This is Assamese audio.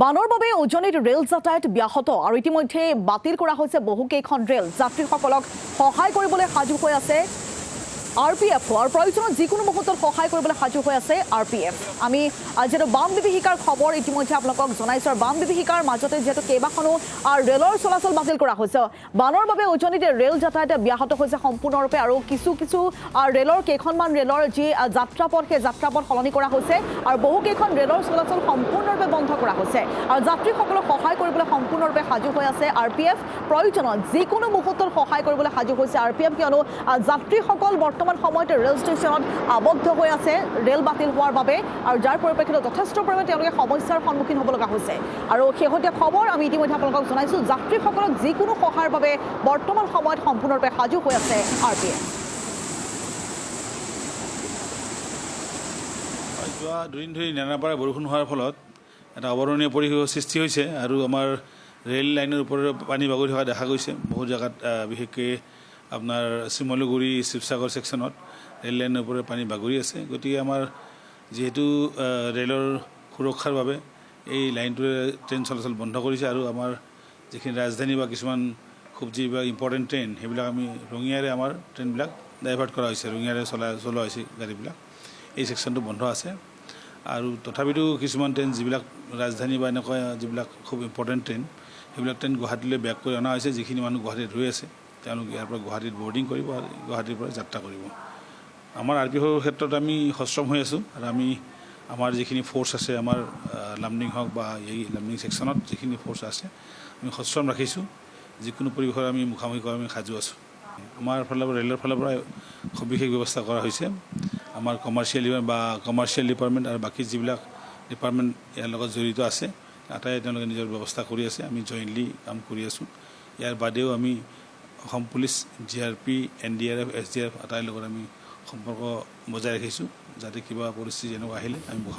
বানৰ বাবে উজনিত ৰেল যাতায়াত ব্যাহত আৰু ইতিমধ্যে বাতিল কৰা হৈছে বহুকেইখন ৰেল যাত্ৰীসকলক সহায় কৰিবলৈ সাজু হৈ আছে RPF আৰু প্ৰয়োজনত যিকোনো মুহূৰ্তত সহায় কৰিবলৈ সাজু হৈ আছে RPF। আমি যেটো বাম বিভীষিকাৰ খবৰ ইতিমধ্যে আপোনালোকক জনাইছো আৰু বাম বিভীষিকাৰ মাজতে যেটো কেইবাখনো ৰেলৰ চলাচল বাতিল কৰা হৈছে। বানৰ বাবে উজনিত ৰেল যাতায়াত ব্যাহত হৈছে সম্পূৰ্ণৰূপে আৰু কিছু ৰেলৰ কেইখনমান ৰেলৰ যি যাত্ৰাপথ সেই যাত্ৰাপথ সলনি কৰা হৈছে আৰু বহুকেইখন ৰেলৰ চলাচল সম্পূৰ্ণৰূপে বন্ধ কৰা হৈছে আৰু যাত্ৰীসকলক সহায় কৰিবলৈ সম্পূৰ্ণৰূপে সাজু হৈ আছে RPF। প্ৰয়োজনত যিকোনো মুহূৰ্তত সহায় কৰিবলৈ সাজু হৈছে RPF, কিয়নো যাত্ৰীসকল বৰ্তমান সময়ত ৰেল ষ্টেচনত আবদ্ধ হৈ আছে ৰেল বাতিল হোৱাৰ বাবে আৰু যাৰ পৰিপ্ৰেক্ষিতত যথেষ্ট পৰিমাণে তেওঁলোকে সমস্যাৰ সন্মুখীন হ'ব লগা হৈছে। আৰু শেহতীয়া খবৰ আমি ইতিমধ্যে আপোনালোকক জনাইছো, যাত্ৰীসকলক যিকোনো সহায়ৰ বাবে বৰ্তমান সময়ত সম্পূৰ্ণৰূপে সাজু হৈ আছে RPF। যোৱা দুদিন ধৰি নেনাপাৰা বৰষুণ হোৱাৰ ফলত এটা অৱৰণীয় পৰিৱেশৰ সৃষ্টি হৈছে আৰু আমাৰ ৰেল লাইনৰ ওপৰত পানী বাগৰি থকা দেখা গৈছে। বহু জেগাত বিশেষকৈ আপোনাৰ শিমলুগুৰি শিৱসাগৰ ছেকশ্যনত ৰেল লাইনৰ ওপৰত পানী বাগৰি আছে। গতিকে আমাৰ যিহেতু ৰেলৰ সুৰক্ষাৰ বাবে এই লাইনটোৱে ট্ৰেইন চলাচল বন্ধ কৰিছে আৰু আমাৰ যিখিনি ৰাজধানী বা কিছুমান খুব যিবিলাক ইম্পৰ্টেণ্ট ট্ৰেইন সেইবিলাক আমি ৰঙিয়াৰে আমাৰ ট্ৰেইনবিলাক ডাইভাৰ্ট কৰা হৈছে, ৰঙিয়াৰে চলোৱা হৈছে গাড়ীবিলাক। এই ছেকশ্যনটো বন্ধ আছে আৰু তথাপিতো কিছুমান ট্ৰেইন যিবিলাক ৰাজধানী বা এনেকুৱা যিবিলাক খুব ইম্পৰ্টেণ্ট ট্ৰেইন সেইবিলাক ট্ৰেইন গুৱাহাটীলৈ বেক কৰি অনা হৈছে। যিখিনি মানুহ গুৱাহাটীত ৰৈ আছে তেওঁলোক ইয়াৰ পৰা গুৱাহাটীত বৰ্ডিং কৰিব আৰু গুৱাহাটীৰ পৰা যাত্ৰা কৰিব। আমাৰ RPFৰ ক্ষেত্ৰত আমি সষ্টম হৈ আছোঁ আৰু আমি আমাৰ যিখিনি ফ'ৰ্চ আছে আমাৰ লামডিং হওক বা এই লামডিং ছেকশ্যনত যিখিনি ফ'ৰ্চ আছে আমি সষ্টম ৰাখিছোঁ। যিকোনো পৰিৱেশৰ আমি মুখামুখি কৰা আমি সাজু আছোঁ। আমাৰ ফালৰ পৰা ৰেলৰ ফালৰ পৰা সবিশেষ ব্যৱস্থা কৰা হৈছে। আমাৰ কমাৰ্চিয়েল ডিপাৰ্টমেণ্ট আৰু বাকী যিবিলাক ডিপাৰ্টমেণ্ট ইয়াৰ লগত জড়িত আছে আটাই তেওঁলোকে নিজৰ ব্যৱস্থা কৰি আছে। আমি জইণ্টলি কাম কৰি আছোঁ। ইয়াৰ বাদেও আমি Assam police, GRP, NDRF, SDRF আটাইৰ লগত আমি সম্পৰ্ক বজাই ৰাখিছোঁ যাতে কিবা পৰিস্থিতি এনেকুৱা আহিলে আমি